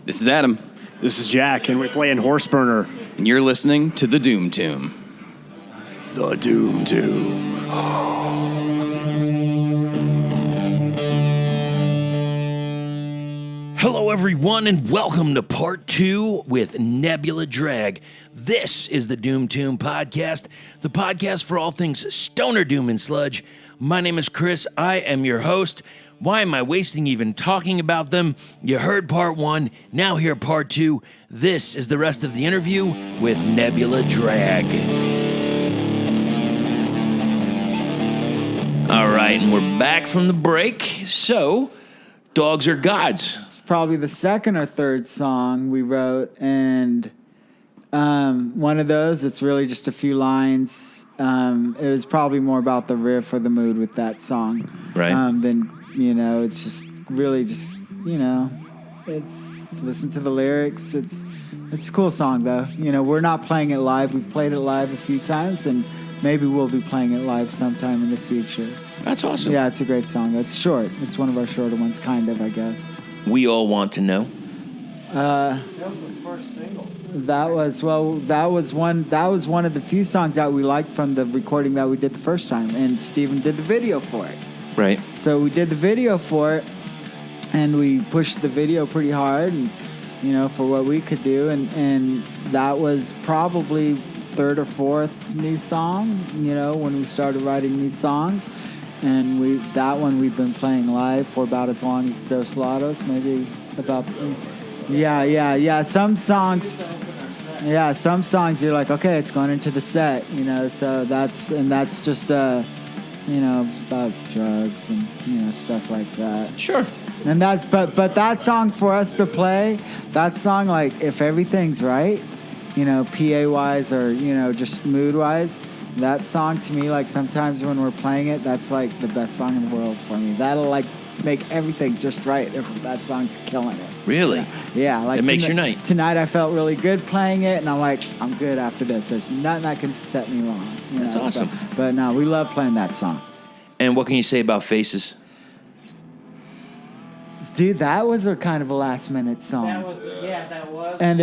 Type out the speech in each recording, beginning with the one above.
This is Adam. This is Jack, and we're playing Horse Burner. And you're listening to the Doom Tomb. The Doom Tomb. Hello, everyone, and welcome to part 2 with Nebula Drag. This is the Doom Tomb Podcast, the podcast for all things stoner, doom, and sludge. My name is Chris. I am your host. Why am I wasting even talking about them? You heard part 1, now hear part 2. This is the rest of the interview with Nebula Drag. All right, and we're back from the break. So, Dogs Are Gods. It's probably the second or third song we wrote, and one of those, it's really just a few lines. It was probably more about the riff or the mood with that song. Right. Than, it's just really just, it's listen to the lyrics. It's a cool song, though. We're not playing it live. We've played it live a few times, and maybe we'll be playing it live sometime in the future. That's awesome. Yeah, it's a great song. It's short. It's one of our shorter ones, kind of, I guess. We All Want to Know. That was the first single. That was one of the few songs that we liked from the recording that we did the first time, and Steven did the video for it. Right. So we did the video for it, and we pushed the video pretty hard, and for what we could do, and that was probably third or fourth new song, when we started writing new songs, and we've been playing live for about as long as Dos Lados, maybe about. Yeah. Some songs you're like, okay, it's going into the set, so that's just about drugs and stuff like that. Sure. And but that song for us to play, that song, like, if everything's right, PA wise or just mood wise, that song to me, like, sometimes when we're playing it, that's like the best song in the world for me. That'll like make everything just right if that song's killing it. Really? Yeah. Like, it makes your night. Tonight I felt really good playing it, and I'm like, I'm good after this. There's nothing that can set me wrong. That's awesome. But no, we love playing that song. And what can you say about Faces? Dude, that was a kind of a last-minute song. That was. And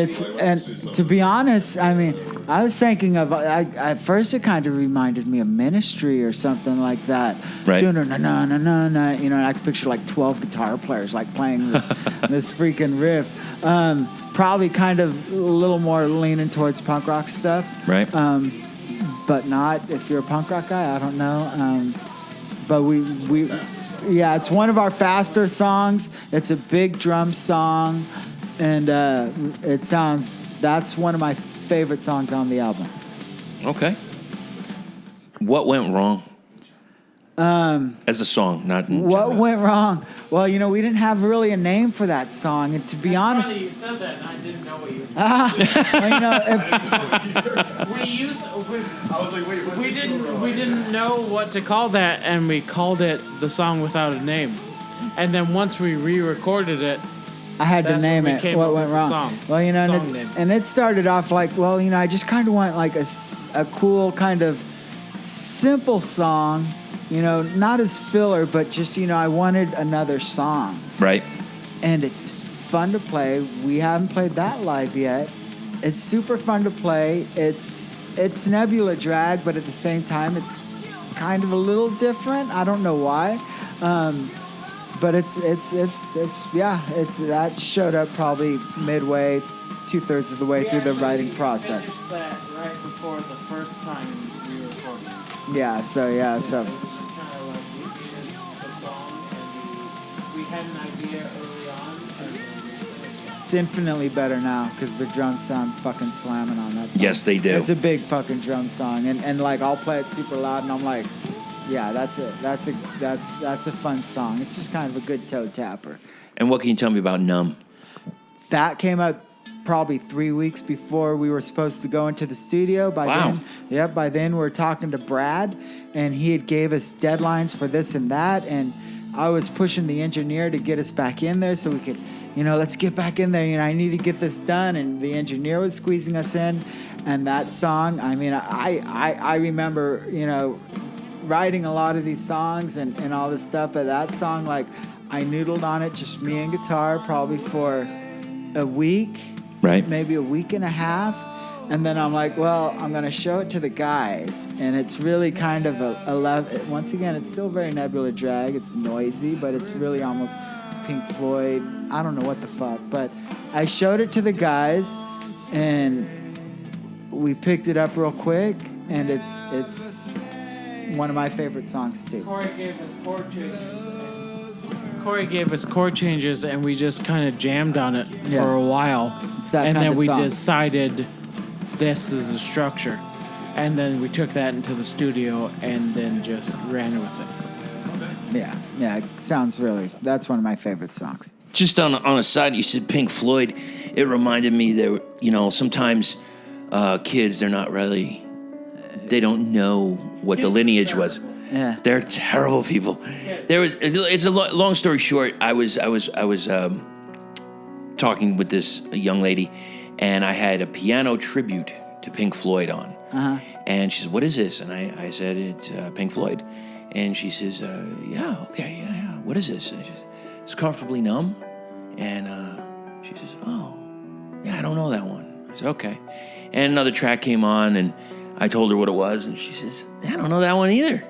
to be honest, I mean, I was thinking of. At first, it kind of reminded me of Ministry or something like that. Right. Na-na-na-na-na. And I could picture like 12 guitar players like playing this this freaking riff. Probably kind of a little more leaning towards punk rock stuff. Right. But not if you're a punk rock guy. I don't know. But we. Yeah, it's one of our faster songs. It's a big drum song, and that's one of my favorite songs on the album. Okay. What went wrong? As a song, not in What general. went wrong? Well, we didn't have really a name for that song, and to be honest, Funny you said that, and I didn't know what you were I was like, wait, what? We didn't know what to call that, and we called it The Song Without a Name. And then once we re-recorded it, I had to that's name when we it. came What up went with the wrong? song. Well, Song name. and it started off like, I just kind of want like a cool kind of simple song, not as filler, but just I wanted another song. Right. And it's fun to play. We haven't played that live yet. It's super fun to play. It's Nebula Drag, but at the same time, it's kind of a little different. I don't know why, but it's that showed up probably midway, 2/3 of the way through the writing process. We finished that right before the first time we recorded. Yeah. So. It was just kind of like we did the song, and we had an idea early on, and then we finished it. It's infinitely better now because the drums sound fucking slamming on that song. Yes, they do. It's a big fucking drum song, and like I'll play it super loud, and I'm like, yeah, that's a fun song. It's just kind of a good toe tapper. And what can you tell me about Numb? That came out probably 3 weeks before we were supposed to go into the studio. By then we were talking to Brad, and he had gave us deadlines for this and that, and I was pushing the engineer to get us back in there so we could, let's get back in there. I need to get this done, and the engineer was squeezing us in, and that song. I mean, I remember, writing a lot of these songs and all this stuff, but that song, like, I noodled on it, just me and guitar, probably for a week, Right. maybe a week and a half. And then I'm like, well, I'm going to show it to the guys. And it's really kind of once again, it's still very Nebula Drag. It's noisy, but it's really almost Pink Floyd. I don't know what the fuck. But I showed it to the guys, and we picked it up real quick. And it's one of my favorite songs, too. Corey gave us chord changes, and we just kind of jammed on it for a while. It's that and kind then of we song. decided this is the structure. And then we took that into the studio and then just ran with it. Yeah, it sounds really, that's one of my favorite songs. Just on a side, you said Pink Floyd. It reminded me that, sometimes kids, they're not really, they don't know what the lineage was. Yeah. They're terrible people. It's a long story short. I was talking with this young lady, and I had a piano tribute to Pink Floyd on. Uh-huh. And she says, "What is this?" And I said, "It's Pink Floyd." And she says, "Yeah, okay, yeah. What is this?" And she says, "It's Comfortably Numb." And she says, "Oh, yeah, I don't know that one." I said, "Okay." And another track came on, and I told her what it was, and she says, "I don't know that one either."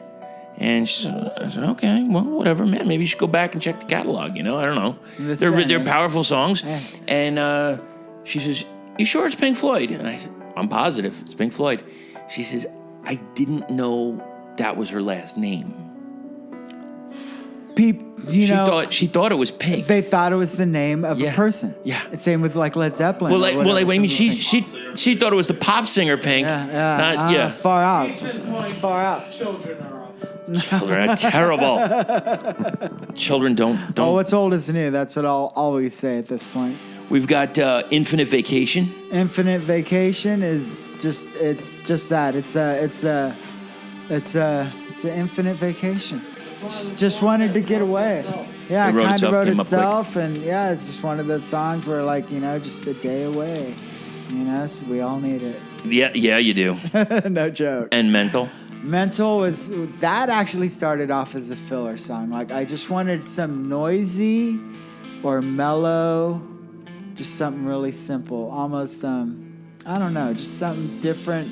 And she said, I said, "Okay, well, whatever, man. Maybe you should go back and check the catalog. I don't know. They're powerful songs." Yeah. And she says, "You sure it's Pink Floyd?" And I said, "I'm positive it's Pink Floyd." She says, "I didn't know that was her last name." She thought it was Pink. They thought it was the name of a person. Yeah. It's same with like Led Zeppelin. I mean, she thought it was the pop singer Pink. Far out. Far out. Children are awful. Children are terrible. Children don't. Oh, what's old is new. That's what I'll always say at this point. We've got Infinite Vacation. Infinite Vacation is just that. It's an infinite vacation. Just wanted to get away. Yeah, it kind of wrote itself, and yeah, it's just one of those songs where just a day away. So we all need it. Yeah, you do. No joke. And Mental. Mental that actually started off as a filler song. Like I just wanted some noisy or mellow, just something really simple, almost I don't know, just something different.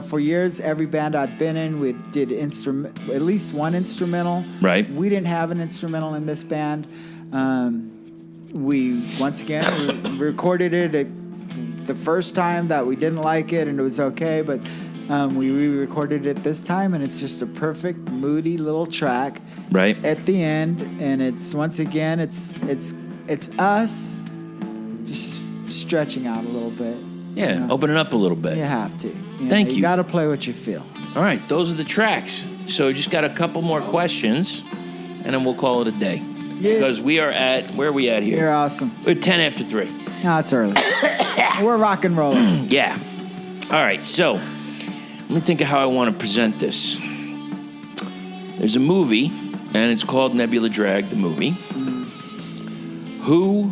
For years, every band I'd been in, we did at least one instrumental. Right. We didn't have an instrumental in this band. We recorded it the first time that we didn't like it, and it was okay, but we re-recorded it this time, and it's just a perfect, moody little track. Right. At the end, and it's once again, it's us just stretching out a little bit. Yeah, opening up a little bit. You have to. Thank you. You got to play what you feel. All right, those are the tracks. So just got a couple more questions, and then we'll call it a day. Yeah. Because where are we at here? You're awesome. We're 10 after 3. No, it's early. We're rock and rollers. Yeah. All right, so let me think of how I want to present this. There's a movie, and it's called Nebula Drag, the movie. Who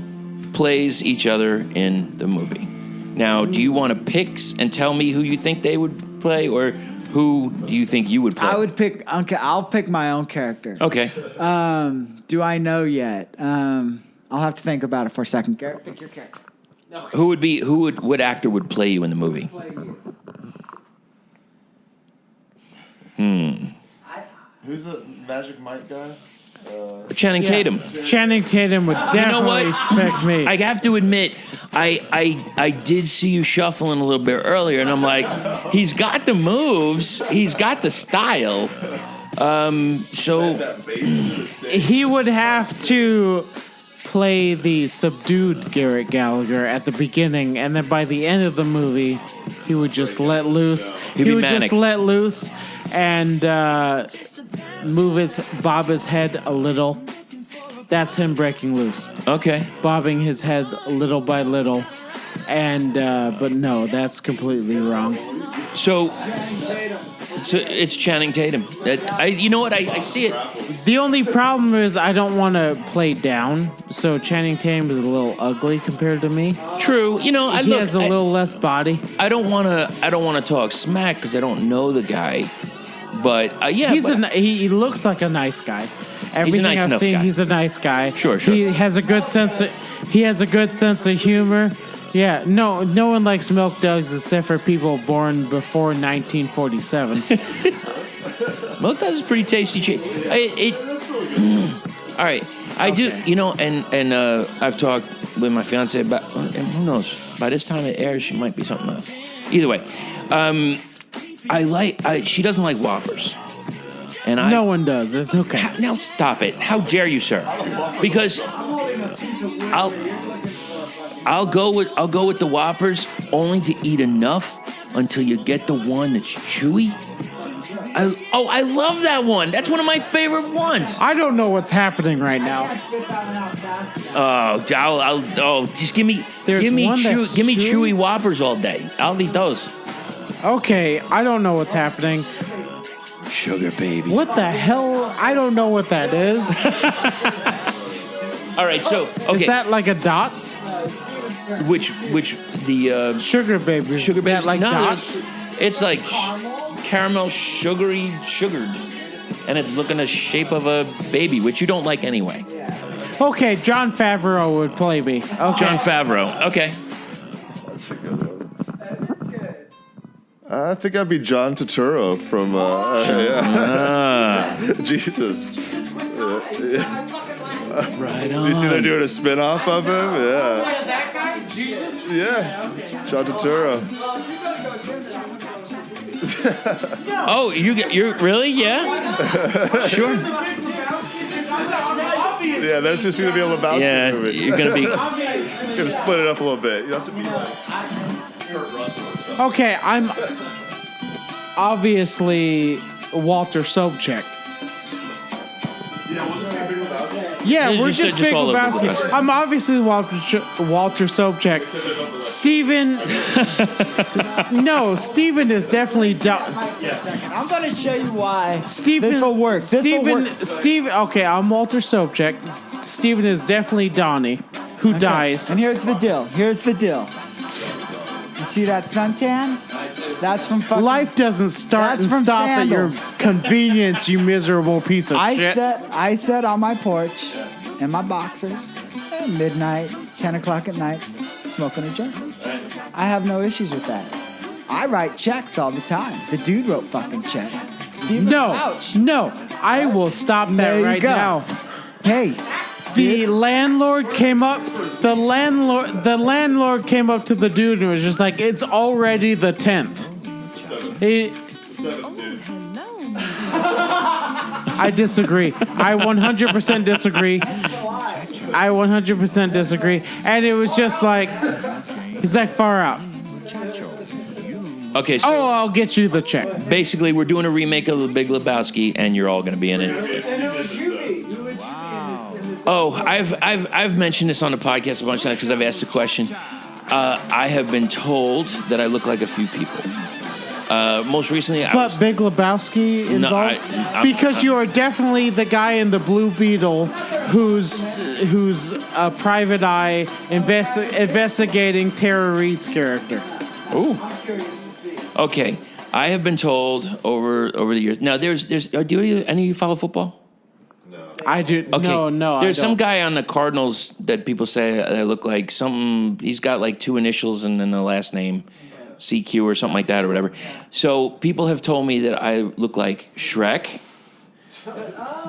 plays each other in the movie? Now, do you want to pick and tell me who you think they would play, or who do you think you would play? I'll pick my own character. Okay. Do I know yet? I'll have to think about it for a second. Garrett, pick your character. What actor would play you in the movie? Who's the Magic Mike guy? Channing Tatum. Channing Tatum would definitely pick me. I have to admit, I did see you shuffling a little bit earlier, and I'm like, he's got the moves, he's got the style. So He would have to play the subdued Garrett Gallagher at the beginning, and then by the end of the movie, he would just let loose. He'd be manic. Just let loose and bob his head a little. That's him breaking loose. okay. Bobbing his head little by little. And but no, that's completely wrong. So it's Channing Tatum. You know what? I see it. The only problem is I don't want to play down. So Channing Tatum is a little ugly compared to me. True. He has a little less body. I don't want to talk smack because I don't know the guy. But yeah, He looks like a nice guy. Everything nice I've enough seen, guy. he's a nice guy. Sure. He has a good sense of humor. Yeah, no one likes milk duds except for people born before 1947. Milk duds is pretty tasty. All right, I do. And I've talked with my fiance about, and who knows? By this time it airs, she might be something else. Either way, she doesn't like Whoppers, and No one does. It's okay. Now stop it! How dare you, sir? Because I'll go with the Whoppers only to eat enough until you get the one that's chewy. I love that one. That's one of my favorite ones. I don't know what's happening right now. Just give me chewy Whoppers all day. I'll eat those. Okay, I don't know what's happening. Sugar baby. What the hell? I don't know what that is. All right, so okay. Is that like a Dots? Which the Sugar baby. sugar Is that baby? like No, Dots? it's like caramel sugared, and it's looking the shape of a baby, which you don't like anyway. Okay, Jon Favreau would play me. Okay. Jon Favreau. Okay. That's a good one. I think I'd be John Turturro from Jesus. Right Do on. you see they're doing a spin-off of him? Yeah. That guy? Jesus? Yeah. John Turturro. Oh, you're really? Yeah. Sure. Yeah, that's just going to be a Lebowski Yeah, movie. you're gonna be. Gonna split it up a little bit. You have to be like Kurt Russell or something. Okay, I'm obviously Walter Sobchak. Yeah, we'll just be Big Lebowski. Yeah, Yeah, we're just just Big all over Lebowski. Lebowski. I'm obviously Walter Sobchak. Steven... Steven is definitely... I'm going to show you why. Steven... This'll work. This'll work. Okay, I'm Walter Sobchak. Steven is definitely Donnie, who dies. And here's the deal. You see that suntan? That's from fucking... Life doesn't start That's and from stop Sandals. at your convenience, you miserable piece of shit. I sat on my porch in my boxers at midnight, 10 o'clock at night, smoking a joint. I have no issues with that. I write checks all the time. The dude wrote fucking checks. Steven Couch. No, I will stop that There you right go. now. Hey, The landlord came up. The landlord came up to the dude and was just like, "It's already the 10th." I disagree. I 100% disagree. And it was just like, he's like, far out. Okay, so I'll get you the check. basically we're doing a remake of The Big Lebowski, and you're all going to be in it. Oh, I've mentioned this on the podcast a bunch of times because I've asked the question. I have been told that I look like a few people. Most recently, But Big Lebowski involved? Because you are definitely the guy in the Blue Beetle who's a private eye investigating Tara Reid's character. Ooh. Okay, I have been told over the years. Now, do any of you follow football? I do. Okay. No. There's I some don't. guy on the Cardinals that people say I look like something. He's got like two initials and then the last name, CQ or something like that or whatever. So people have told me that I look like Shrek.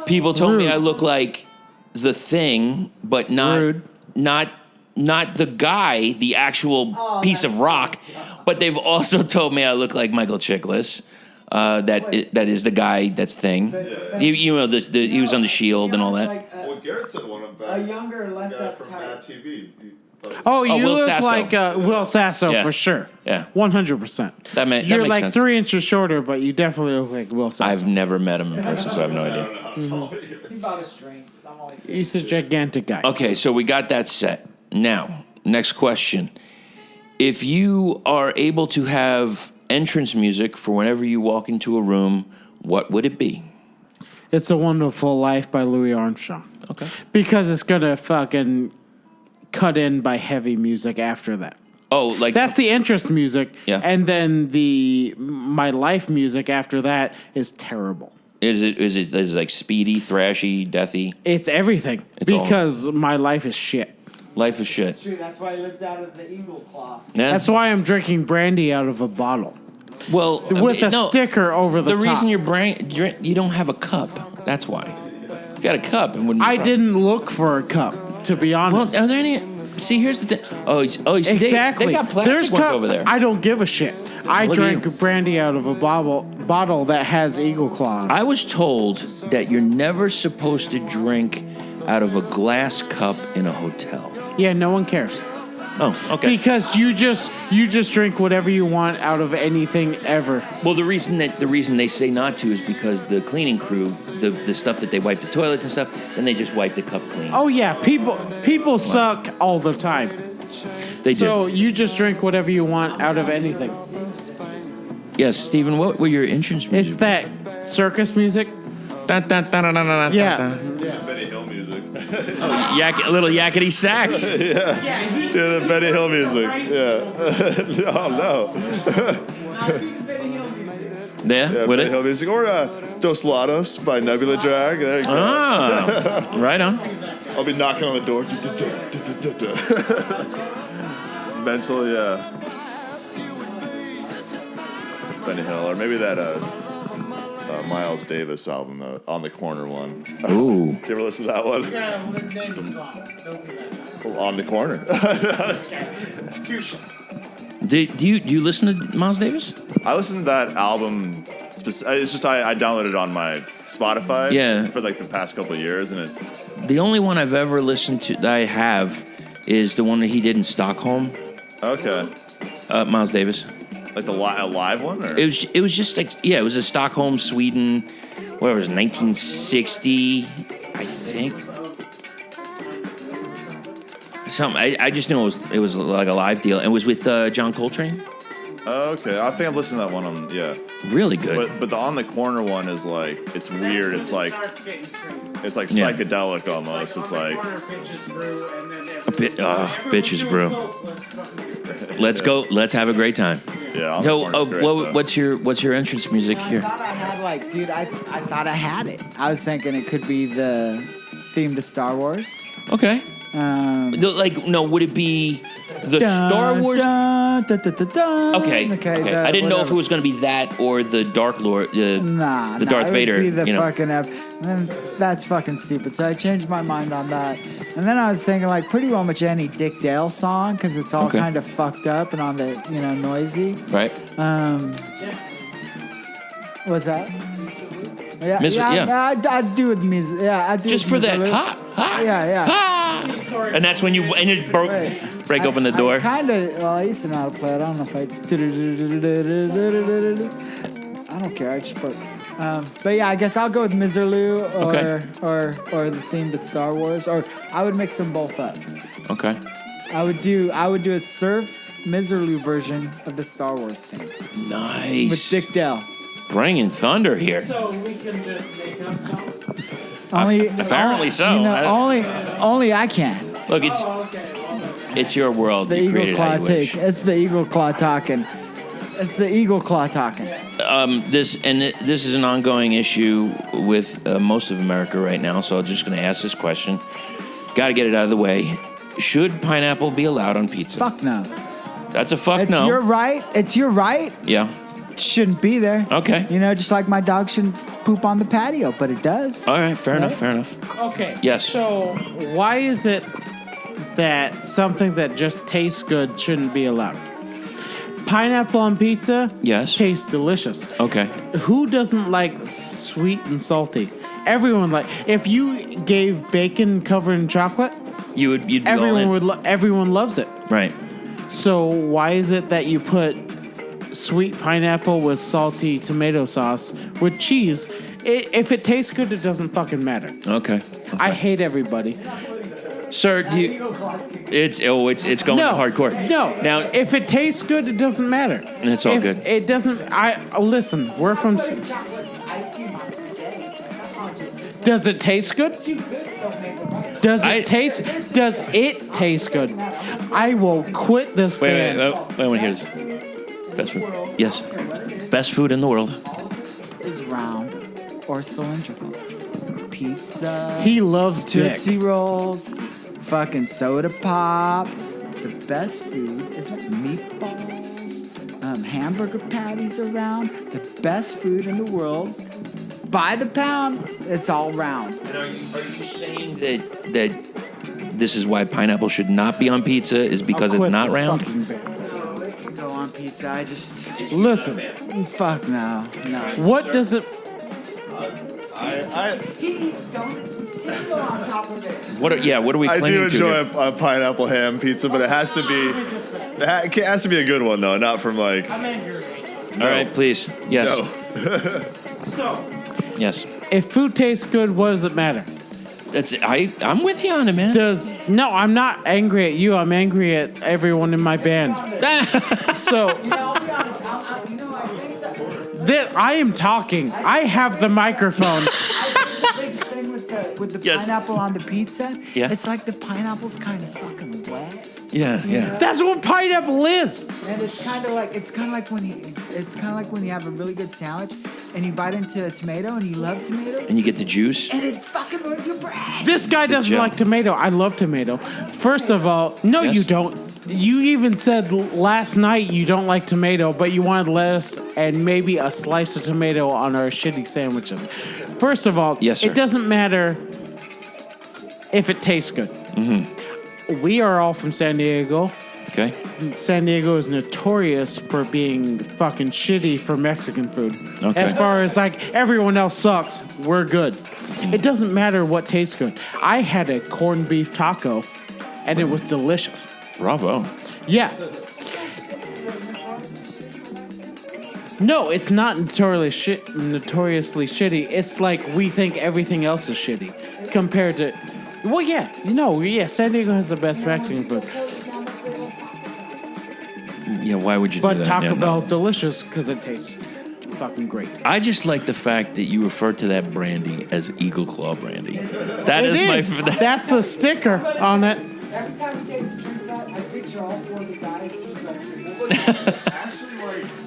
People told me I look like The Thing, but not the guy, the actual piece of rock. But they've also told me I look like Michael Chiklis. That is the guy that's Thing. You know, he was on The Shield and all that. Well, Garrett said one about a younger, less guy from uptight. Mad TV. Oh, you Will look Sasso. like Will Sasso Yeah. for sure. Yeah. 100%. That You're makes like sense. 3 inches shorter, but you definitely look like Will Sasso. I've never met him in person, so I have no idea. He's about his strength. I'm only kidding. He's a gigantic guy. Okay, so we got that set. Now, next question. If you are able to have entrance music for whenever you walk into a room, what would it be? It's a Wonderful Life by Louis Armstrong. Okay. Because it's going to fucking cut in by heavy music after that. Oh, like That's the entrance music. Yeah. And then the My Life music after that is terrible. Is it like speedy, thrashy, deathy? It's everything. It's all. Because my life is shit. Life is shit. True, that's why he lives out of the eagle claw. Yeah. That's why I'm drinking brandy out of a bottle. Well, With a sticker over the top. The reason you don't have a cup. That's why. If you had a cup, it wouldn't. I didn't look for a cup, to be Well, honest. are there any? See, here's the thing. See, Exactly. They got plastic There's ones cups. over there. I don't give a shit. I Look at you. drank brandy out of a bottle that has eagle claw. I was told that you're never supposed to drink out of a glass cup in a hotel. Yeah, no one cares. Oh, okay. Because you just drink whatever you want out of anything ever. Well, the reason they say not to is because the cleaning crew, the stuff that they wipe the toilets and stuff, then they just wipe the cup clean. Oh yeah, people suck all the time. They do. So you just drink whatever you want out of anything. Yes, Stephen. What were your entrance It's music? that circus music. Yeah. Benny Hill music. Little yakety sax. Dude, the Benny Hill music. Yeah. Oh, no. Yeah, Yeah, would Benny it? Hill music. Or Dos Lados by Nebula Drag. There you go. Ah, right on. I'll be knocking on the door. Mental, yeah. Benny Hill. Or maybe that Miles Davis album, On the Corner one. Ooh. You ever listen to that one? Well, On the Corner. Do you listen to Miles Davis? I listened to that album. It's just I downloaded it on my Spotify. Yeah. For like the past couple of years, and The only one I've ever listened to that I have is the one that he did in Stockholm. okay, Miles Davis. like a live one, or It was just like, yeah, it was a Stockholm, Sweden, whatever it was, 1960, I think. Something. I just knew it was like a live deal. It was with John Coltrane. okay. I think I've listened to that one on Really good. But the On the Corner one is like it's weird. It's like Yeah. psychedelic almost. It's like Bitches, bro. Let's go. Let's have a great time. yeah. On the So, Corner's great, though. what's your entrance music I here? thought I had dude, I thought I had it. I was thinking it could be the theme to Star Wars. Okay. Would it be the Star Wars? Okay. I didn't know if it was going to be that or the Dark Lord, the Darth it Vader. Would be the you know. fucking and that's fucking stupid. So I changed my mind on that. And then I was thinking like pretty well much any Dick Dale song because it's all Okay. kind of fucked up and on the noisy. Right. What's that? Yeah, Mr. Yeah. I'd do with music. Yeah, I'd do Just with for that, Mr. Luke. ha. Yeah. And that's when you break open the door. I used to know how to play it. I don't know if I don't care. I just put. But yeah, I guess I'll go with Miserlou or the theme to Star Wars, or I would mix them both up. Okay. I would do a surf Miserlou version of the Star Wars theme Nice. with Dick Dale. Bringing thunder here. So we can just make up songs? Apparently so. Only I can. Look, it's your world. The You eagle created claw how you wish. take. It's the eagle claw talking. It's the eagle claw talking. This is an ongoing issue with most of America right now. So I'm just going to ask this question. Got to get it out of the way. Should pineapple be allowed on pizza? Fuck no. That's a fuck It's no. your right. It's your right. Yeah. It shouldn't be there. Okay. Just like my dog shouldn't poop on the patio, but it does. All right. Fair Right? enough. Okay. Yes. So why is it that something that just tastes good shouldn't be allowed? Pineapple on pizza Yes. tastes delicious. Okay. Who doesn't like sweet and salty? Everyone if you gave bacon covered in chocolate, You'd be all in. everyone loves it. Right. So why is it that you put sweet pineapple with salty tomato sauce with cheese? If it tastes good, it doesn't fucking matter. Okay. I hate everybody. Sir, do you... It's going hardcore. No. Now, If it tastes good, it doesn't matter. It's all If good. It doesn't. Listen. We're from. Does it taste good? Does it taste good? I will quit this band. Wait, here's best food. Yes. Best food in the world. Is round. or cylindrical. Pizza. He loves Tootsie dick. Rolls. Fucking soda pop. The best food is meatballs. Hamburger patties around. The best food in the world. By the pound. It's all round. And are you saying that this is why pineapple should not be on pizza is because I'll it's quit not this round? fucking band. No, it can go on pizza. I just... Listen, Fuck no. No. what does it? He eats donuts with cereal on top of it. What are we I clinging do to enjoy here? a pineapple ham pizza, but it has to be it has to be a good one though, not from like. All right, please. Yes. No. Yes. If food tastes good, what does it matter? I'm with you on it, man. No, I'm not angry at you. I'm angry at everyone in my band. So You know, I'll be honest. I think that... I am talking. I have the microphone. The biggest thing with the Yes. pineapple on the pizza, Yeah. it's like the pineapple's kind of fucking wet, Yeah. That's what pineapple is. and it's kind of like when you have a really good sandwich and you bite into a tomato and you love tomatoes And you get the juice. and it fucking ruins your breath. This guy doesn't gel. like tomato. I love tomato. First of all, no, Yes. you don't. You even said last night you don't like tomato, but you wanted lettuce and maybe a slice of tomato on our shitty sandwiches. First of all, Yes, sir. it doesn't matter if it tastes good. Mm-hmm. We are all from San Diego. Okay. San Diego is notorious for being fucking shitty for Mexican food. Okay. As far as like everyone else sucks, we're good. It doesn't matter what tastes good. I had a corned beef taco and it was delicious. Bravo. Yeah. No, it's not notoriously shitty. It's like we think everything else is shitty compared to. Well, yeah, San Diego has the best Mexican food, Yeah. Why would you do but that? Taco Yeah, no. Bell's delicious because it tastes fucking great. I just like the fact that you refer to that brandy as Eagle Claw brandy. That It is my. is. That's the sticker on it. Every time he takes a drink of that, I picture all four of the guys.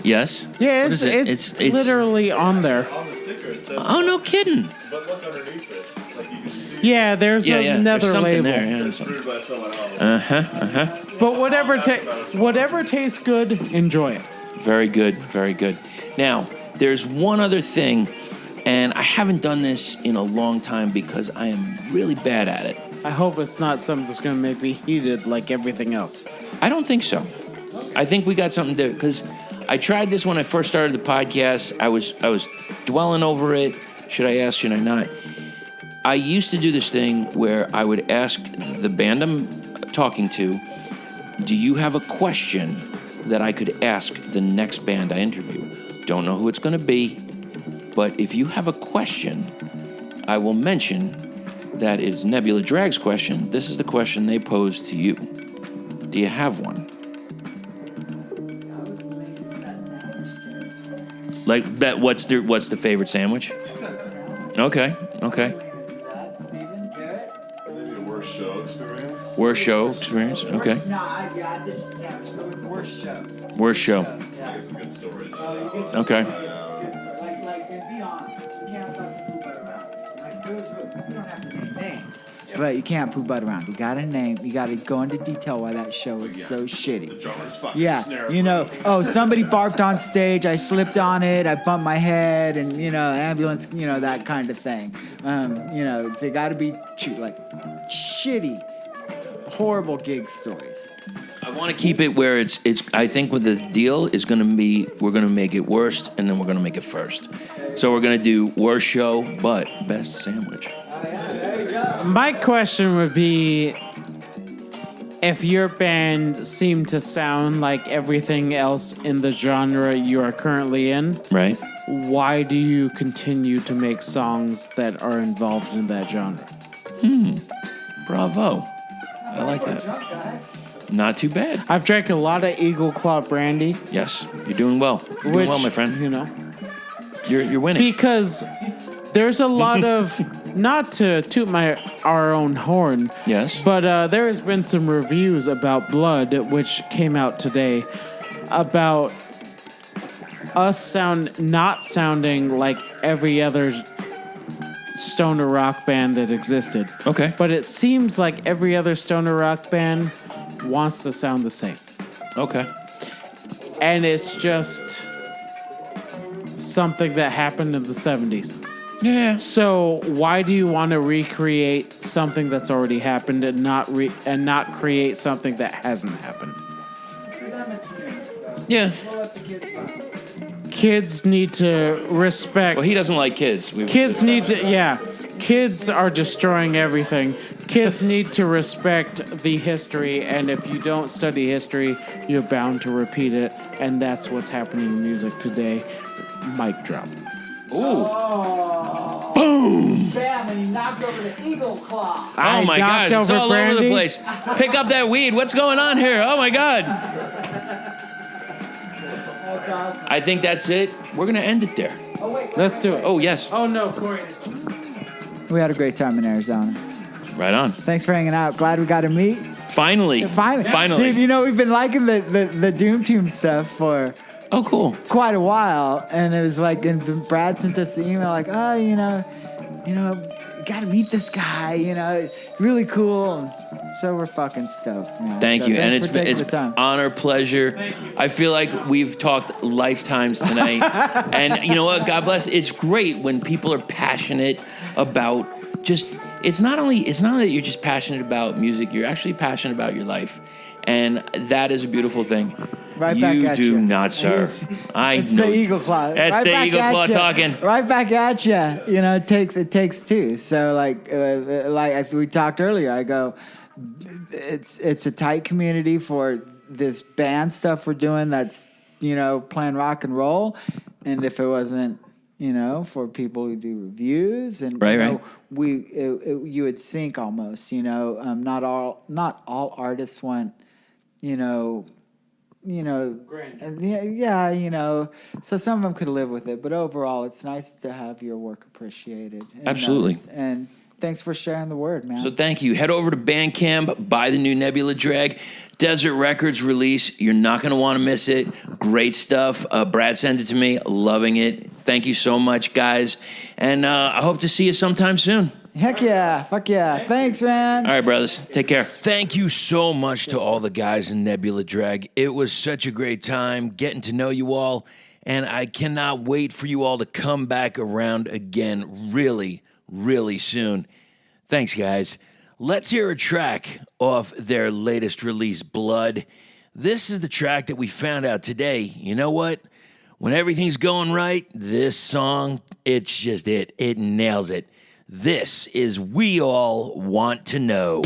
Yes. Yeah, What it's, is it? it's literally on there. On the sticker it says. Oh, no kidding. But look underneath it, like you can see. Yeah, there's Yeah. another There's something label. there. Yeah, It's something. brewed by someone else. But whatever tastes good, enjoy it. Very good. Very good. Now, there's one other thing, and I haven't done this in a long time because I am really bad at it. I hope it's not something that's going to make me heated like everything else. I don't think so. I think we got something to, because I tried this when I first started the podcast. I was dwelling over it. Should I ask? Should I not? I used to do this thing where I would ask the band I'm talking to, do you have a question that I could ask the next band I interview? Don't know who it's going to be, but if you have a question, I will mention that is Nebula Drag's question. This is the question they pose to you. Do you have one? Like that? What's the favorite sandwich? Okay. Steven, Garrett? Maybe a worst show experience. Worst show experience. Okay. No, I ditched the sandwich. Go with worst show. Worst show. Get some good stories. Okay. Like, and be honest, you can't fucking poo butt around. Like, you don't have to name names, but you can't poo butt around. You gotta name. You gotta go into detail why that show is so shitty. Drummer's fucking Yeah, snare. you know. Oh, somebody barfed on stage. I slipped on it. I bumped my head, and ambulance. That kind of thing. They gotta be like shitty, horrible gig stories. I want to keep it where it's. I think what the deal is going to be, we're going to make it worst, and then we're going to make it first. So we're going to do worst show, but best sandwich. My question would be, if your band seemed to sound like everything else in the genre you are currently in, Right. why do you continue to make songs that are involved in that genre? Bravo. I like that. Not too bad. I've drank a lot of Eagle Claw brandy, Yes, you're doing well. You're doing well, my friend. You're winning. Because there's a lot of, not to toot our own horn, Yes. but there has been some reviews about Blood, which came out today, about us not sounding like every other stoner rock band that existed. Okay. But it seems like every other stoner rock band wants to sound the same. Okay. And it's just something that happened in the 70s. Yeah. So why do you want to recreate something that's already happened and not create something that hasn't happened? Yeah. Kids need to respect. Well, he doesn't like kids. Kids need to, yeah. Kids are destroying everything. Kids need to respect the history, and if you don't study history, you're bound to repeat it, and that's what's happening in music today. Mic drop. Ooh. Oh. Boom. Bam, and he knocked over the eagle claw. Oh my God! It's all over the place. Pick up that weed. What's going on here? Oh my God! That's awesome. I think that's it. We're gonna end it there. Oh, wait. Let's do it. Oh yes. Oh no, Corey. We had a great time in Arizona. Right on. Thanks for hanging out. Glad we got to meet. Finally. Dude, you know, we've been liking the Doom Tomb stuff for Oh, cool. quite a while. And it was like, and Brad sent us the email like, oh, you know, got to meet this guy, you know, it's really cool. So we're fucking stoked, man. Thank you. And it's it's honor, pleasure. I feel like we've talked lifetimes tonight. And you know what? God bless. It's great when people are passionate about just, it's not only that you're just passionate about music, you're actually passionate about your life. And that is a beautiful thing. Right back at you. You do not, sir. It's know. the eagle claw. That's right the eagle claw talking. Right back at you. You know, it takes two. So like we talked earlier, I go, it's a tight community for this band stuff we're doing that's, you know, playing rock and roll. And if it wasn't, you know, for people who do reviews and right, you know, you would sink almost, you know, not all artists want, you know, and yeah, you know, so some of them could live with it, but overall, it's nice to have your work appreciated. And Absolutely. And thanks for sharing the word, man. So thank you. Head over to Bandcamp, buy the new Nebula Drag. Desert Records release. You're not going to want to miss it. Great stuff. Brad sent it to me. Loving it. Thank you so much, guys. And I hope to see you sometime soon. Heck yeah. Fuck yeah. Thanks, man. All right, brothers. Take care. Thank you so much to all the guys in Nebula Drag. It was such a great time getting to know you all. And I cannot wait for you all to come back around again really, really soon. Thanks, guys. Let's hear a track off their latest release, Blood. This is the track that we found out today. You know what? When everything's going right, this song, it's just it. It nails it. This is We All Want to Know.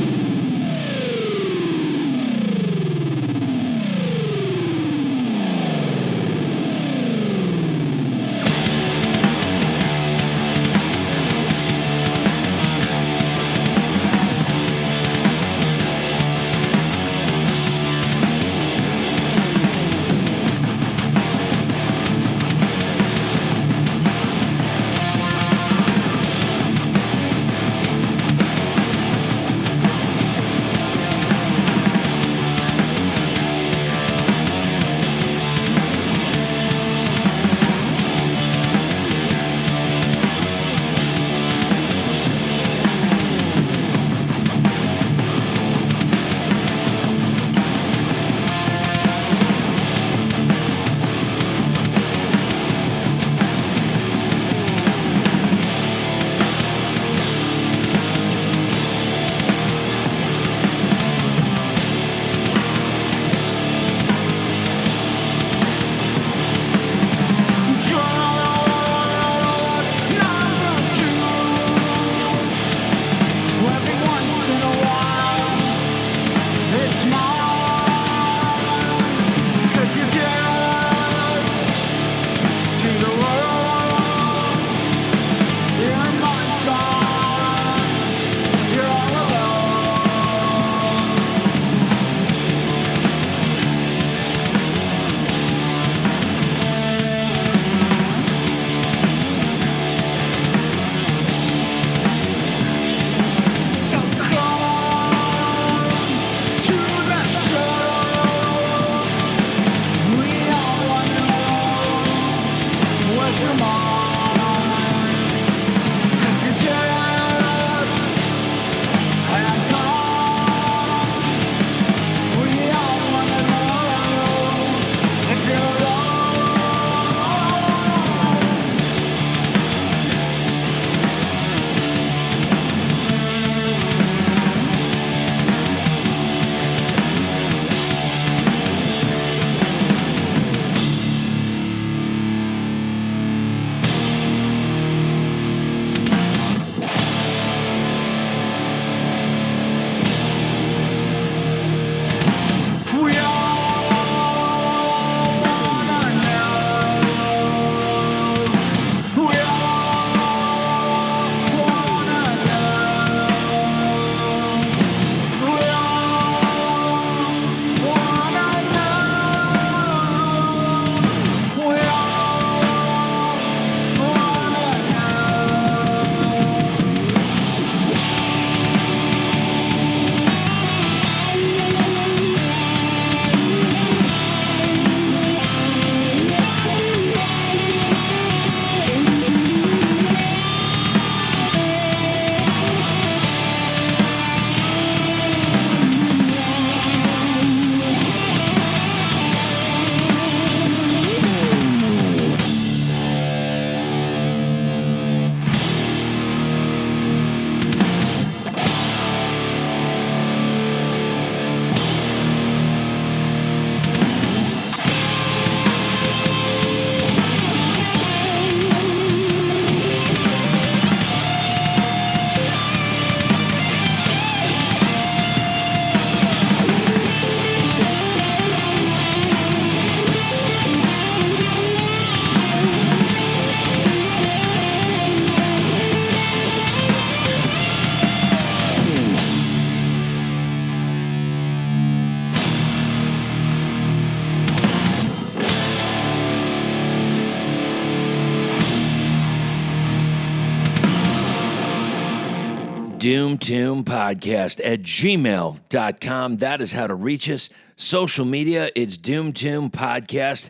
doomtombpodcast at gmail.com. That is how to reach us. Social media, it's doomtombpodcast.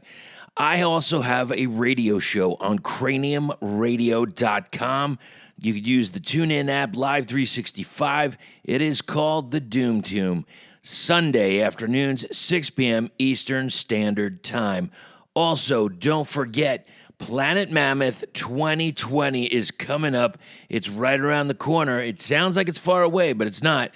I also have a radio show on craniumradio.com. You could use the TuneIn app, Live 365. It is called The Doom Tomb. Sunday afternoons, 6 p.m. Eastern Standard Time. Also, don't forget, Planet Mammoth 2020 is coming up. It's right around the corner. It sounds like it's far away, but it's not.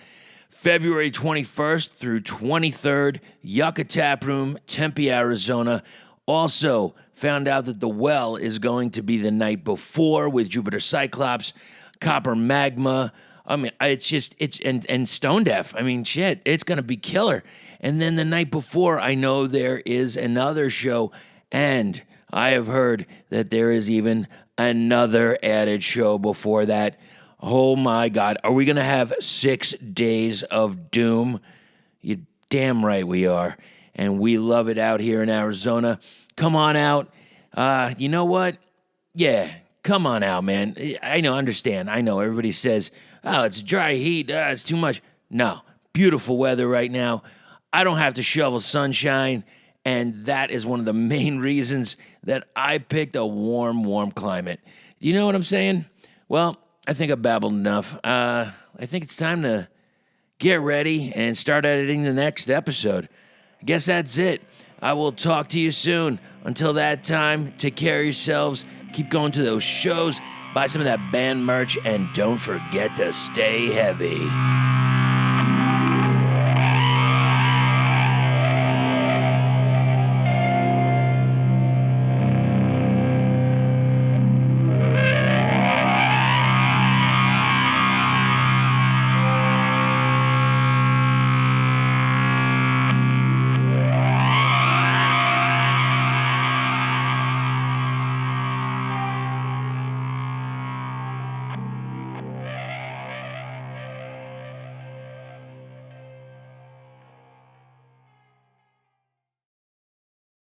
February 21st through 23rd, Yucca Tap Room, Tempe, Arizona. Also, found out that The Well is going to be the night before with Jupiter Cyclops, Copper Magma. I mean, and Stone Deaf. I mean, shit, it's going to be killer. And then the night before, I know there is another show, and I have heard that there is even another added show before that. Oh my God, are we going to have 6 days of doom? You're damn right we are. And we love it out here in Arizona. Come on out. You know what? Yeah, come on out, man. I understand. I know everybody says, oh, it's dry heat. It's too much. No, beautiful weather right now. I don't have to shovel sunshine. And that is one of the main reasons that I picked a warm climate. You know what I'm saying? Well, I think I babbled enough. I think it's time to get ready and start editing the next episode. I guess that's it. I will talk to you soon. Until that time, take care of yourselves. Keep going to those shows. Buy some of that band merch. And don't forget to stay heavy.